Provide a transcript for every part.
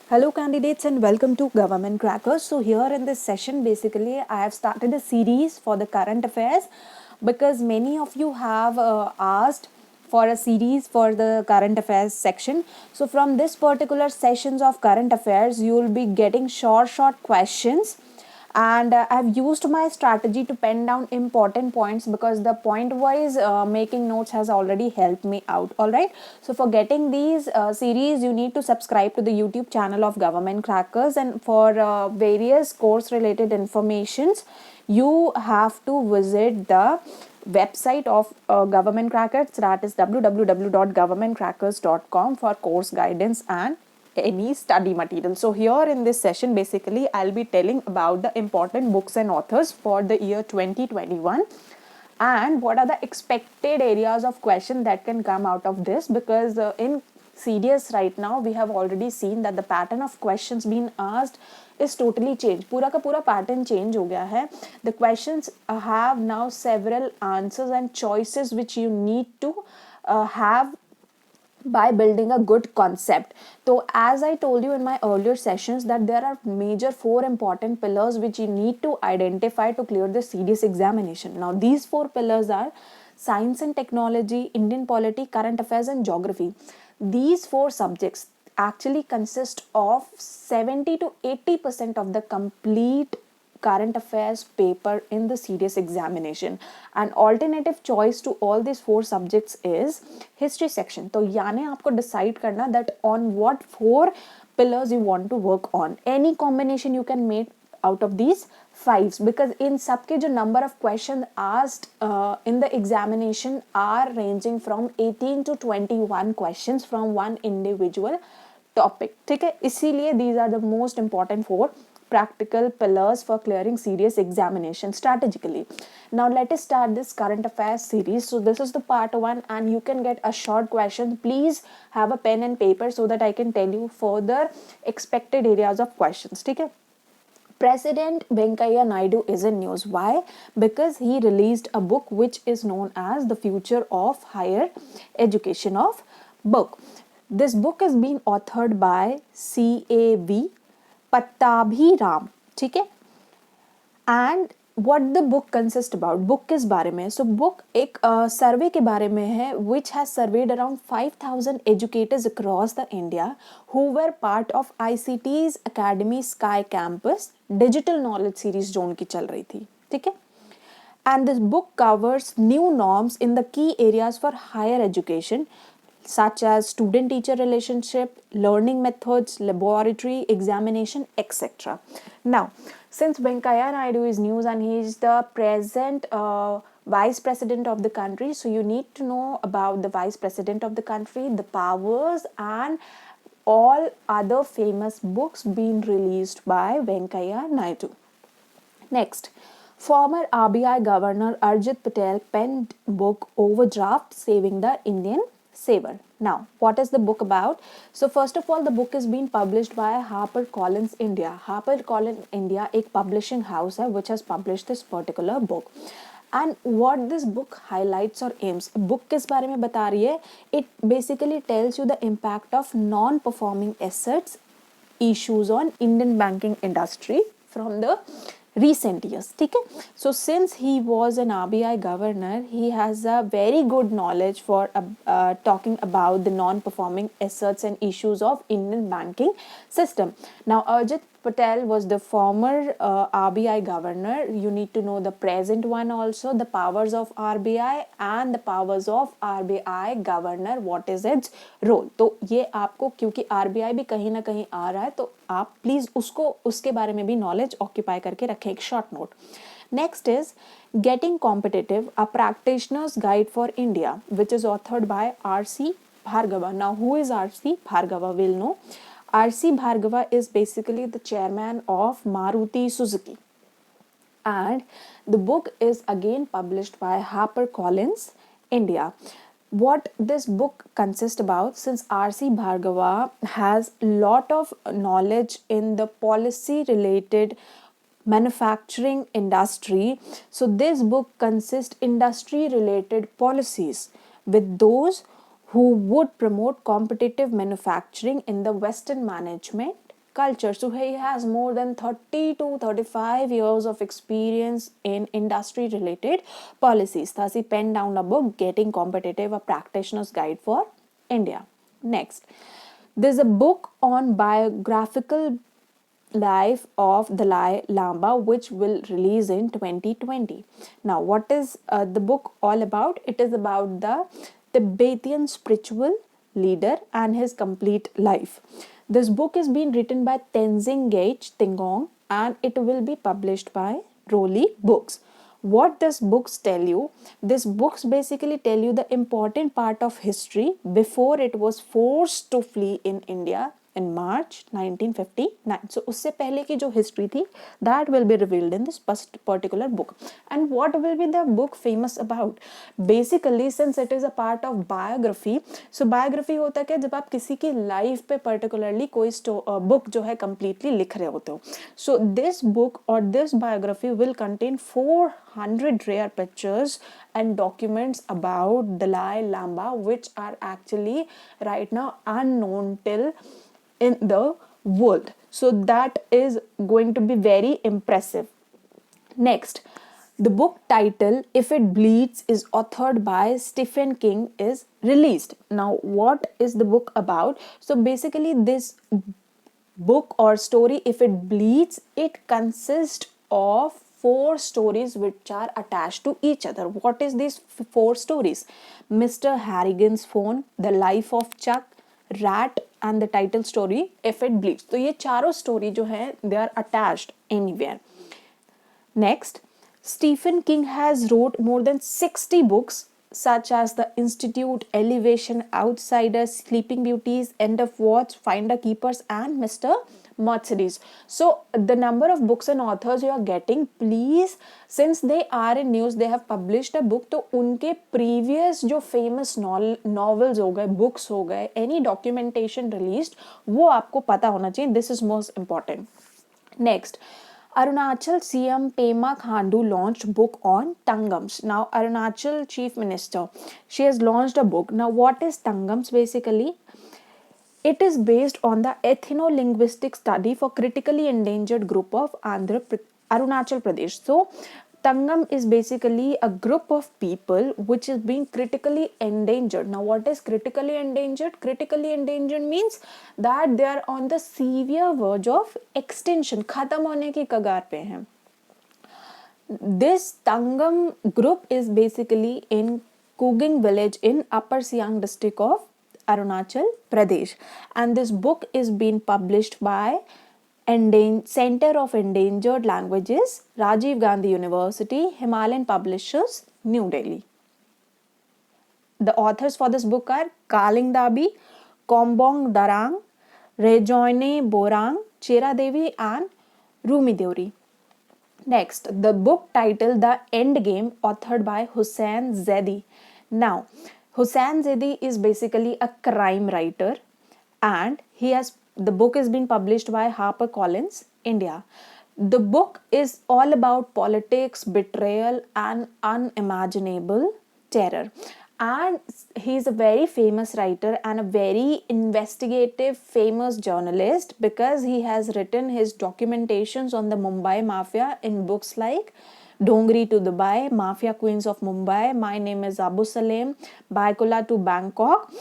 Hello candidates and welcome to Government Crackers. So here in this session basically I have started a series for the current affairs because many of you have asked for a series for the current affairs section. So from this particular sessions of current affairs you will be getting short questions, and I've used my strategy to pen down important points because the point wise making notes has already helped me out. All right, so for getting these series you need to subscribe to the YouTube channel of Government Crackers, and for various course related informations you have to visit the website of Government Crackers, that is www.governmentcrackers.com, for course guidance and any study material. So here in this session basically I'll be telling about the important books and authors for the year 2021 and what are the expected areas of question that can come out of this, because in CDS right now we have already seen that the pattern of questions being asked is totally changed. पूरा का पूरा pattern change हो गया है. The questions have now several answers and choices which you need to have by building a good concept. So as I told you in my earlier sessions that there are major 4 important pillars which you need to identify to clear the CDS examination. Now these 4 pillars are science and technology, Indian polity, current affairs and geography. These 4 subjects actually consist of 70 to 80% of the complete current affairs paper in the CDS examination. An alternative choice to all these 4 subjects is history section. तो यानी आपको decide करना that on what 4 pillars you want to work on. Any combination you can make out of these 5s, because in सबके जो number of questions asked in the examination are ranging from 18 to 21 questions from one individual topic. ठीक है, इसीलिए these are the most important 4 practical pillars for clearing serious examination strategically. Now let us start this current affairs series. So this is the part 1 and you can get a short question. Please have a pen and paper so that I can tell you further expected areas of questions. ठीक है. President Venkaiah Naidu is in news. Why? Because he released a book which is known as The Future of Higher Education of book. This book is being authored by CAV Pattabhiram. ठीक है. And what the book consists about. book किस बारे में? So book एक सर्वे के बारे में है which has surveyed around 5,000 educators across the India who were part of ICT's Academy Sky Campus digital knowledge series जो उनकी चल रही थी. ठीक है. And this book covers new norms in the key areas for higher education such as student-teacher relationship, learning methods, laboratory examination, etc. Now, since Venkaiah Naidu is news and he is the present vice president of the country, so you need to know about the vice president of the country, the powers and all other famous books being released by Venkaiah Naidu. Next, former RBI Governor Arjit Patel penned book Overdraft Saving the Indian Saver. Now, what is the book about? So, first of all, the book is being published by HarperCollins India. HarperCollins India एक publishing house है which has published this particular book. And what this book highlights or aims, book किस बारे में बता रही है? It basically tells you the impact of non-performing assets issues on Indian banking industry from the recent years. ठीक है. So since he was an RBI governor, he has a very good knowledge for talking about the non-performing assets and issues of Indian banking system. Now Arjit Patel was the former RBI governor. You need to know the present one also, the powers of RBI and the powers of RBI governor. What is its role? तो ये आपको, क्योंकि RBI भी कहीं ना कहीं आ रहा है, तो आप प्लीज उसको उसके बारे में भी नॉलेज ऑक्यूपाई करके रखें. एक short note. Next is Getting Competitive, a Practitioner's Guide for India, which is authored by R.C. Bhargava. Now, who is R.C. Bhargava? We'll know. R.C. Bhargava is basically the chairman of Maruti Suzuki. And the book is again published by HarperCollins India. What this book consists about, since R.C. Bhargava has lot of knowledge in the policy related manufacturing industry, so this book consists industry related policies with those who would promote competitive manufacturing in the Western management culture. So he has more than 30 to 35 years of experience in industry related policies. Thus he penned down a book, Getting Competitive, a practitioner's guide for India. Next, there's a book on biographical life of Dalai Lama, which will release in 2020. Now, what is the book all about? It is about the Tibetan spiritual leader and his complete life. This book is being written by Tenzing Gyatso Tingong and it will be published by Rowley Books. What does books tell you? These books basically tell you the important part of history before it was forced to flee in India in March 1959. So उससे पहले की जो history थी, that will be revealed in this particular book. And what will be the book famous about? Basically, since it is a part of biography, so biography होता है जब आप किसी की life पे particularly कोई book जो है completely लिख रहे होते हो. So this book or this biography will contain 400 rare pictures and documents about Dalai Lama, which are actually right now unknown till in the world. So that is going to be very impressive. Next, the book title If It Bleeds is authored by Stephen King is released. Now, what is the book about? So basically this book or story, If It Bleeds, it consists of 4 stories which are attached to each other. What is these 4 stories? Mr. Harrigan's Phone, The Life of Chuck, Rat and the title story If It Bleeds. तो ये चारों story जो है they are attached anywhere. Next, Stephen King has wrote more than 60 books such as The Institute, Elevation, Outsiders, Sleeping Beauties, End of Watch, Find a Keepers and Mr. Mercedes. So the number of books and authors you are getting, please, since they are in news, they have published a book, तो उनके previous जो famous novels हो गए, books हो गए, any documentation released, वो आपको पता होना चाहिए. This is most important. Next, Arunachal CM Pema Khandu launched book on Tangams. Now, Arunachal Chief Minister, she has launched a book. Now, what is Tangams basically? It is based on the ethno-linguistic study for critically endangered group of Arunachal Pradesh. So, Tangam is basically a group of people which is being critically endangered. Now, what is critically endangered? Critically endangered means that they are on the severe verge of extinction. खत्म होने की कगार पे हैं. This Tangam group is basically in Kuging village in Upper Siang district of Arunachal Pradesh, and this book is being published by Center of Endangered Languages, Rajiv Gandhi University, Himalayan Publishers, New Delhi. The authors for this book are Kaling Dabi, Kombong Darang, Rejoine Borang, Chera Devi and Rumi Deori. Next, the book titled The End Game, authored by Hussain Zaidi. Now, Hussain Zaidi is basically a crime writer and the book is being published by HarperCollins, India. The book is all about politics, betrayal and unimaginable terror. And he is a very famous writer and a very investigative, famous journalist because he has written his documentations on the Mumbai Mafia in books like Dongri to Dubai, Mafia Queens of Mumbai, My Name is Abu Salem, Baikula to Bangkok.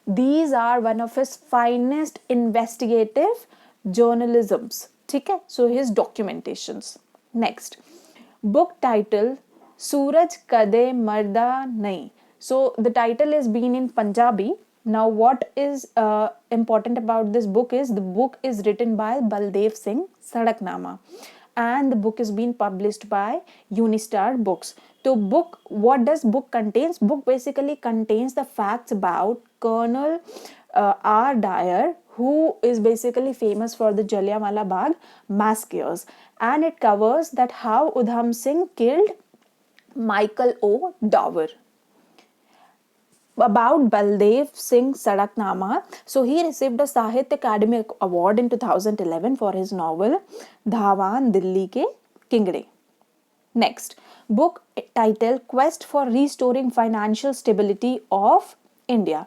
These are one of his finest investigative journalisms. Okay? So his documentations. Next, book title Suraj Kade Marda Nahi. So the title is being in Punjabi. Now what is important about this book is the book is written by Baldev Singh Sadaknama and the book is being published by Unistar Books. So book, what does book contains? Book basically contains the facts about Colonel R. Dyer, who is basically famous for the Jallianwala Bagh massacres, and it covers that how Udham Singh killed Michael O. Dower. About Baldev Singh Sadaknama, so he received a Sahitya Academy Award in 2011 for his novel Dhawan Dilli Ke Kingde. Next, book title Quest for Restoring Financial Stability of India.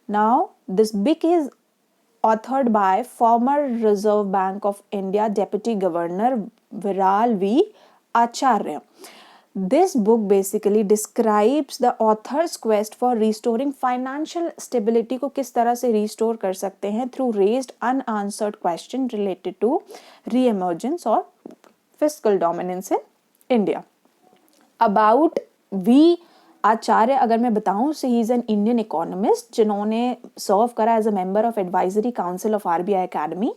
Now, this book is authored by former Reserve Bank of India Deputy Governor Viral V. Acharya. This book basically describes the author's quest for restoring financial stability को किस तरह से restore कर सकते हैं through raised unanswered question related to re-emergence or fiscal dominance in India. About V. आचार्य अगर मैं बताऊं, so he is an Indian economist जिन्होंने serve करा as a member of advisory council of RBI Academy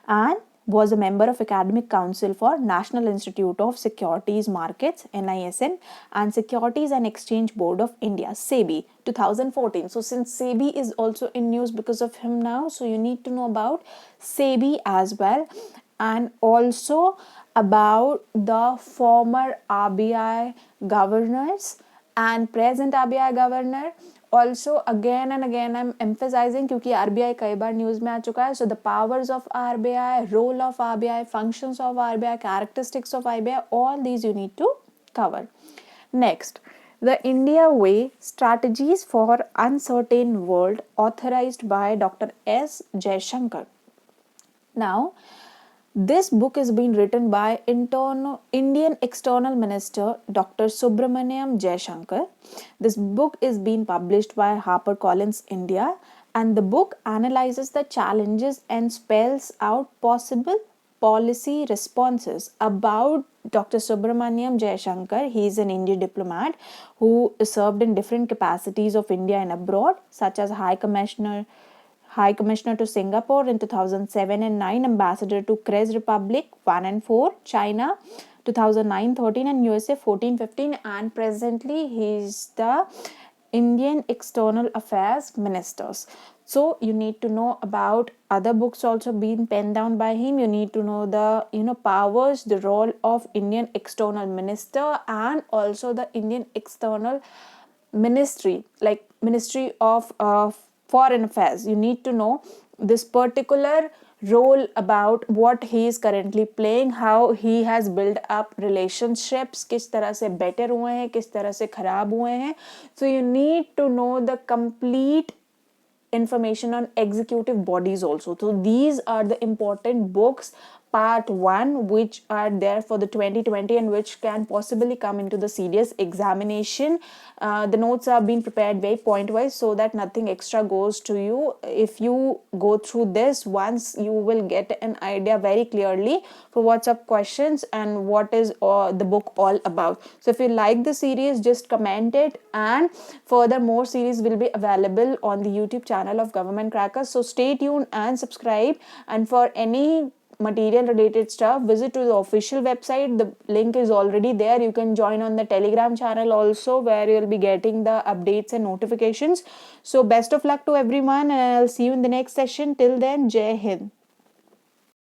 and was a member of Academic Council for National Institute of Securities Markets (NISN) and Securities and Exchange Board of India (SEBI) 2014. So since SEBI is also in news because of him now, so you need to know about SEBI as well, and also about the former RBI governors and present RBI governor. Also again and again I'm emphasizing क्योंकि RBI कई बार news में आ चुका है. So the powers of RBI, role of RBI, functions of RBI, characteristics of RBI, all these you need to cover. Next, the India Way Strategies for Uncertain World, authorized by Dr. S. Jaishankar. Now, this book is being written by Indian External Minister Dr. Subramaniam Jaishankar. This book is being published by HarperCollins India, and the book analyzes the challenges and spells out possible policy responses. About Dr. Subramaniam Jaishankar, he is an Indian diplomat who served in different capacities of India and abroad, such as High Commissioner to Singapore in 2007 and 9, Ambassador to Kyrgyz Republic 1 and 4, China 2009-13 and USA 14-15, and presently he is the Indian External Affairs Ministers. So you need to know about other books also being penned down by him. You need to know the powers, the role of Indian External Minister, and also the Indian External Ministry, like Ministry of Foreign Affairs. You need to know this particular role, about what he is currently playing, how he has built up relationships, किस तरह से better हुए हैं, किस तरह से खराब हुए हैं. So you need to know the complete information on executive bodies also. So these are the important books, part 1, which are there for the 2020 and which can possibly come into the serious examination. The notes are being prepared very point wise so that nothing extra goes to you. If you go through this once, you will get an idea very clearly for what's up questions and what is the book all about. So if you like the series, just comment it, and further more series will be available on the YouTube channel of Government Crackers. So stay tuned and subscribe, and for any material related stuff, visit to the official website. The link is already there. You can join on the Telegram channel also, where you'll be getting the updates and notifications. So best of luck to everyone, and I'll see you in the next session. Till then, Jai Hind.